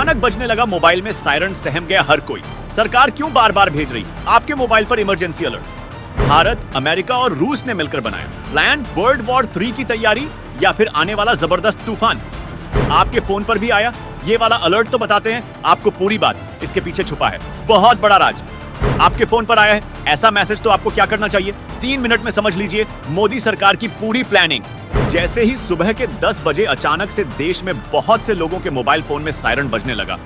अचानक बजने लगा मोबाइल में सायरन, सहम गया हर कोई। सरकार क्यों बार बार भेज रही आपके मोबाइल पर इमरजेंसी अलर्ट? भारत, अमेरिका और रूस ने मिलकर बनाया प्लान वर्ल्ड वॉर 3 की तैयारी या फिर आने वाला जबरदस्त तूफान? आपके फोन पर भी आया ये वाला अलर्ट? तो बताते हैं आपको पूरी बात, इसके पीछे छुपा है बहुत बड़ा राज। आपके फोन पर आया है ऐसा मैसेज तो आपको क्या करना चाहिए? 3 मिनट में समझ लीजिए मोदी सरकार की पूरी प्लानिंग। जैसे ही सुबह के 10 बजे अचानक से देश में बहुत से लोगों के मोबाइल फोन में सायरन बजने लगा।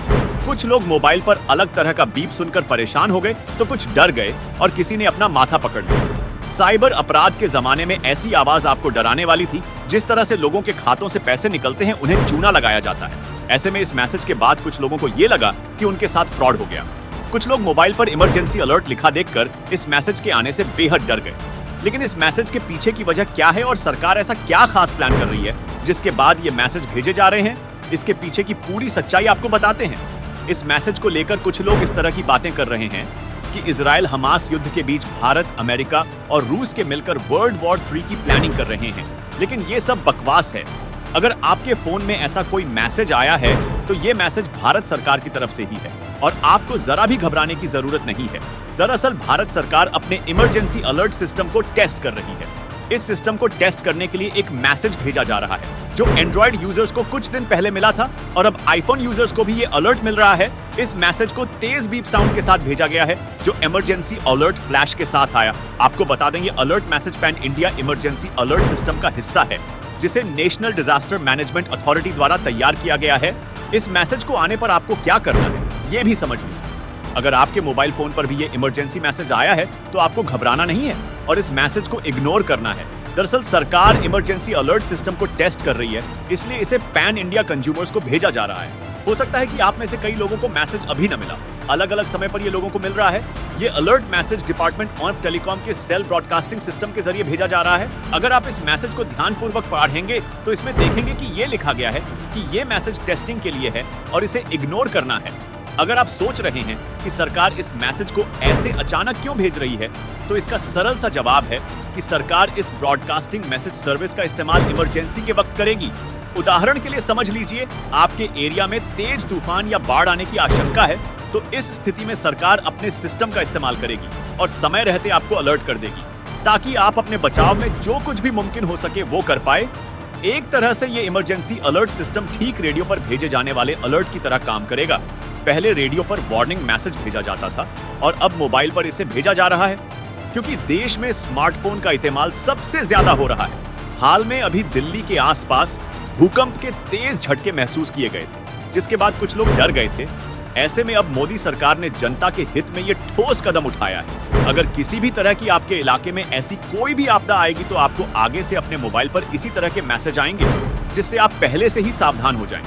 कुछ लोग मोबाइल पर अलग तरह का बीप सुनकर परेशान हो गए तो कुछ डर गए और किसी ने अपना माथा पकड़ लिया। साइबर अपराध के जमाने में ऐसी आवाज आपको डराने वाली थी जिस तरह से लोगों के खातों से पैसे निकलते हैं उन्हें चूना लगाया जाता है। ऐसे में इस मैसेज के बाद कुछ लोगों को ये लगा कि उनके साथ फ्रॉड हो गया। कुछ लोग मोबाइल पर इमरजेंसी अलर्ट लिखा देखकर इस मैसेज के आने से बेहद डर गए। लेकिन इस मैसेज के पीछे की वजह क्या है और सरकार ऐसा क्या खास प्लान कर रही है जिसके बाद ये मैसेज भेजे जा रहे हैं? इसके पीछे की पूरी सच्चाई आपको बताते हैं। इस मैसेज को लेकर कुछ लोग इस तरह की बातें कर रहे हैं कि इजराइल हमास युद्ध के बीच भारत, अमेरिका और रूस के मिलकर वर्ल्ड वॉर 3 की प्लानिंग कर रहे हैं। लेकिन ये सब बकवास है। अगर आपके फोन में ऐसा कोई मैसेज आया है तो ये मैसेज भारत सरकार की तरफ से ही है और आपको जरा भी घबराने की जरूरत नहीं है। दरअसल भारत सरकार अपने इमरजेंसी अलर्ट सिस्टम को टेस्ट कर रही है। इस सिस्टम को टेस्ट करने के लिए एक मैसेज भेजा जा रहा है जो एंड्रॉइड यूजर्स को कुछ दिन पहले मिला था और अब आईफोन यूजर्स को भी ये अलर्ट मिल रहा है। इस मैसेज को तेज बीप साउंड के साथ भेजा गया है जो इमरजेंसी अलर्ट फ्लैश के साथ आया। आपको बता दें ये alert message pan India emergency alert system का हिस्सा है जिसे नेशनल डिजास्टर मैनेजमेंट अथॉरिटी द्वारा तैयार किया गया है। इस मैसेज को आने पर आपको क्या करना है ये भी समझ लीजिए। अगर आपके मोबाइल फोन पर भी ये इमरजेंसी मैसेज आया है तो आपको घबराना नहीं है और इस मैसेज को इग्नोर करना है। दरअसल सरकार इमरजेंसी अलर्ट सिस्टम को टेस्ट कर रही है, इसलिए इसे पैन इंडिया कंज्यूमर्स को भेजा जा रहा है। हो सकता है कि आप में से कई लोगों को मैसेज अभी न मिला, अलग अलग समय पर ये लोगों को मिल रहा है। ये alert message department of telecom के सेल ब्रॉडकास्टिंग सिस्टम के जरिए भेजा जा रहा है। अगर आप इस मैसेज को ध्यानपूर्वक पढ़ेंगे तो इसमें देखेंगे कि ये लिखा गया है कि ये मैसेज टेस्टिंग के लिए है और इसे इग्नोर करना है। अगर आप सोच रहे हैं कि सरकार इस मैसेज को ऐसे अचानक क्यों भेज रही है तो इसका सरल सा जवाब है कि सरकार इस ब्रॉडकास्टिंग मैसेज सर्विस का इस्तेमाल इमरजेंसी के वक्त करेगी। उदाहरण के लिए समझ लीजिए आपके एरिया में तेज तूफान या बाढ़ आने की आशंका है तो इस स्थिति में सरकार अपने सिस्टम का इस्तेमाल करेगी और समय रहते आपको अलर्ट कर देगी ताकि आप अपने बचाव में जो कुछ भी मुमकिन हो सके वो कर पाए। एक तरह से ये इमरजेंसी अलर्ट सिस्टम ठीक रेडियो पर भेजे जाने वाले अलर्ट की तरह काम करेगा। पहले रेडियो पर वार्निंग मैसेज भेजा जाता था और अब मोबाइल पर इसे भेजा जा रहा है क्योंकि देश में स्मार्टफोन का इस्तेमाल सबसे ज्यादा हो रहा है। हाल में अभी दिल्ली के आसपास भूकंप के तेज झटके महसूस किए गए थे जिसके बाद कुछ लोग डर गए थे। ऐसे में अब मोदी सरकार ने जनता के हित में ये ठोस कदम उठाया है। अगर किसी भी तरह की आपके इलाके में ऐसी कोई भी आपदा आएगी तो आपको आगे से अपने मोबाइल पर इसी तरह के मैसेज आएंगे जिससे आप पहले से ही सावधान हो जाएं।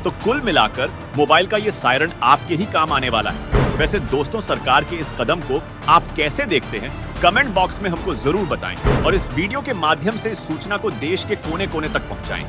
तो कुल मिलाकर मोबाइल का ये सायरन आपके ही काम आने वाला है। वैसे दोस्तों सरकार के इस कदम को आप कैसे देखते हैं कमेंट बॉक्स में हमको जरूर बताएं और इस वीडियो के माध्यम से इस सूचना को देश के कोने कोने तक पहुंचाएं।